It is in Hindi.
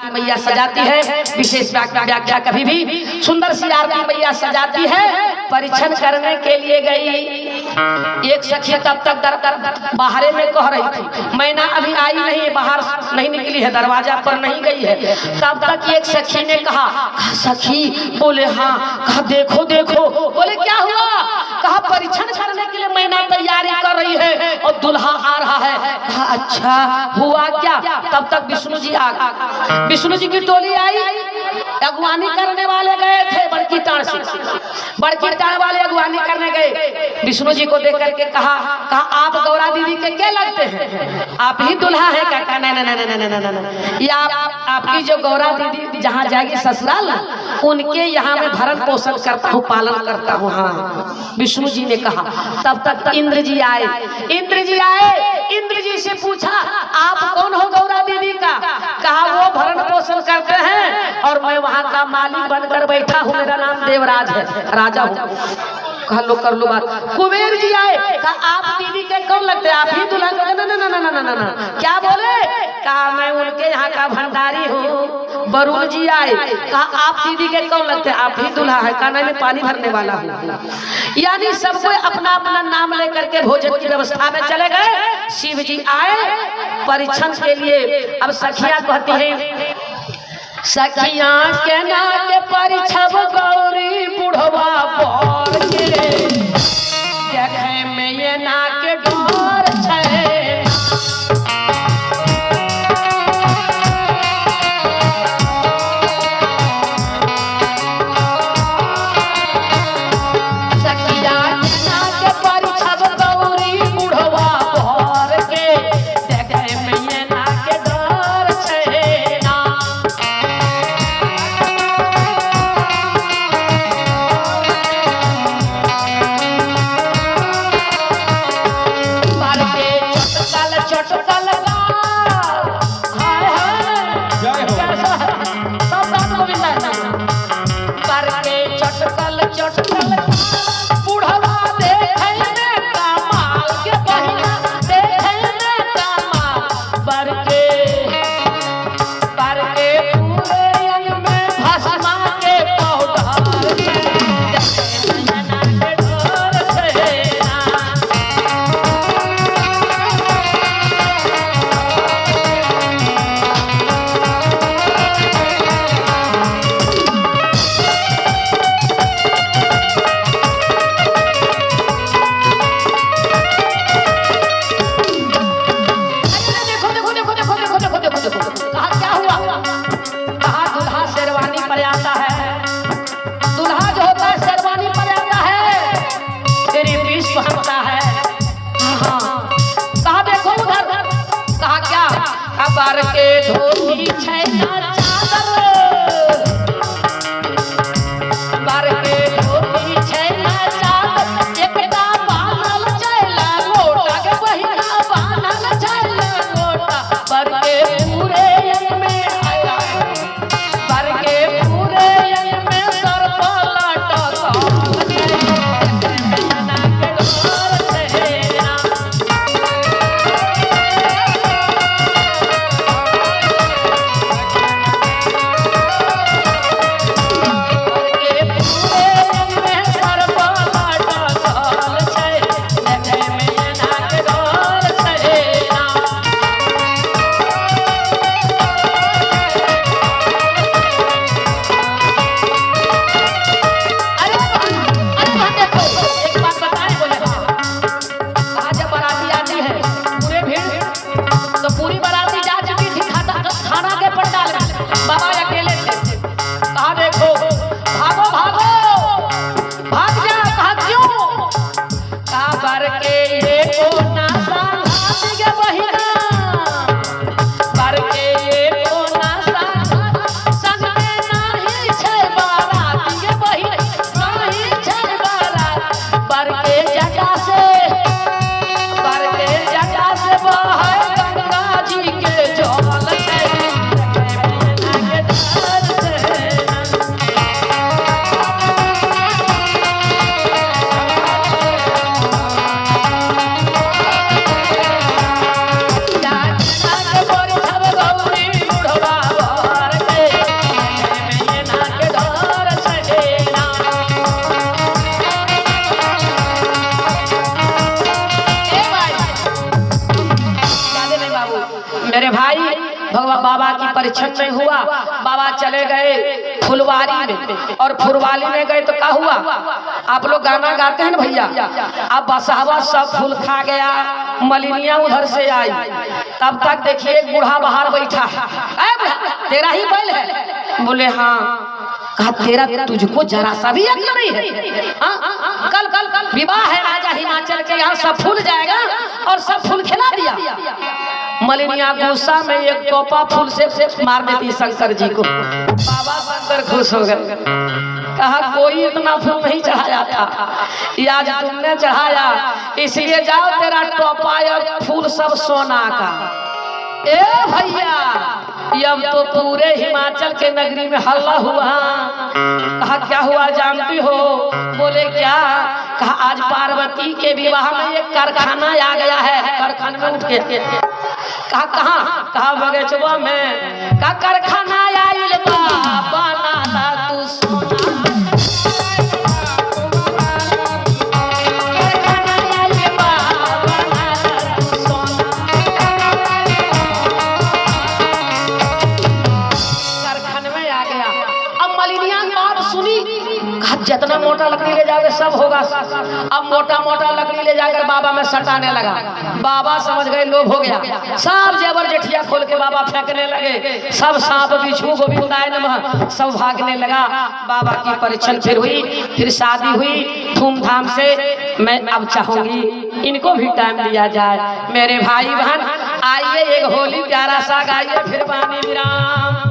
मैया सजाती है, विशेष व्याख्या कभी भी सुंदर सी आरती मैया सजाती है। परीक्षण करने के लिए गई एक सखी, तब तक बाहरे में कह रही थी मैना अभी आई नहीं, बाहर नहीं निकली है, दरवाजा पर नहीं गई है। तब तक एक सखी ने कहा सखी, बोले हाँ, कहा देखो देखो, बोले क्या हुआ, कहा परीक्षण करने के लिए मैना तैयारी कर रही है और दुल्हा आ रहा है। कहा अच्छा हुआ क्या। तब तक विष्णु जी आ गए, विष्णु जी की टोली आई, अगवानी करने वाले गए थे बड़की टाण से, बड़की टाण वाले अगवानी करने गए। विष्णु जी को देख करके कहा आप गौरा दीदी के क्या लगते हैं, आप ही दुल्हा है क्या। नहीं, ये आपकी जो गौरा दीदी जहाँ जाएगी ससुराल, उनके यहाँ में भरण पोषण करता हूँ, पालन करता हूँ। हाँ, विष्णु जी ने कहा। तब तक इंद्र जी आए, इंद्र जी आए, इंद्र जी से पूछा आप कौन हो गौरा दीदी का। कहा वो भरण पोषण करते हैं और मैं वहाँ का मालिक बनकर बैठा हूँ, मेरा नाम देवराज है, राजा हूँ। कहा लो कर लो बात। कुबेर जी आए, कहा आप दीदी के कौन लगते हैं, आप ही दुल्हा। ना क्या बोले, कहा मैं उनके यहाँ का भंडारी हूँ। वरुण जी आए, कहा आप दीदी के कौन लगते हैं, आप ही दुल्हा है, कहा मैं पानी भरने वाला हूँ। यानी सबको अपना अपना नाम लेकर के भोजन की व्यवस्था में चले गए। शिव जी आए परीक्षण के लिए। अब सखियां कहती हैं, सखियां के ना के परिछब गौरी बुढ़वा बोर के देखे में ये ना के डोर छे। सखियां के ना के परिछब गौरी बुढ़वा बोर के देखे में ये ना के डोर छे ना। बार के धोती छैना चादर, बार के धोती छैना चादर, एकटा बानल चैला गोटा के बहिना बानल चैला गोटा। बार के पूरे अंग में आया, बार के पूरे अंग में सर्प लटकल मैना के डोर छेना। बाबा अकेले थे, कहा देखो भागो भागो, भाग जा। कहा क्यों, कहा बर के ये को ना सांघात गे बहिना, बर के ये को ना सांघात संग में नाही छै बारात गे बहिना, नाही छै बारात। बर के जटा से, बर के जटा से बहे गंगा जी के जल छै। परीक्षण नहीं हुआ, बाबा चले गए फुलवारी में, और फुलवारी में गए तो क्या हुआ, आप लोग गाना गाते हैं ना भैया, अब बसहवा सब फूल खा गया, मलिनिया उधर से आई, तब तक देखिए एक बूढ़ा बाहर बैठा है, तेरा ही बैल है? बोले हाँ। कहा तेरा तुझको जरा सा भी अक्ल नहीं है? कल कल कल विवाह है राजा हिमाचल के, यहाँ सब फूल जाएगा और सब फूल खिला दिया। मलिनिया गुस्सा में एक टोपा फूल से मार देती शंकर जी को। बाबा शंकर खुश हो गए, कहा कोई इतना फूल नहीं चढ़ाया था, आज तुमने चढ़ाया, इसलिए जाओ तेरा टोपा और फूल सब सोना का। ए भैया अब तो पूरे हिमाचल के नगरी में हल्ला हुआ। कहा क्या हुआ जानती हो? बोले क्या? कहा आज पार्वती के विवाह में एक कारखाना आ गया है, कारखाने में उठ के। कहा कहाँ? कहा बगीचवा में। कहा कारखाना आइल बा बनाला तू सोना, जितना मोटा लकड़ी ले जाकर सब होगा। अब मोटा मोटा लकड़ी ले जाकर बाबा में सटाने लगा। बाबा समझ गए लोभ हो गया, सब जेवर जेठिया खोल के बाबा फेंकने लगे, सब सांप बिच्छू गोविंदाय नमः सब भागने लगा। बाबा की परीक्षण फिर हुई, फिर शादी हुई धूमधाम से। मैं अब चाहूंगी इनको भी टाइम दिया जाए। मेरे भाई बहन आइए एक होली प्यारा सा गाइए, फिर वाणी विराम।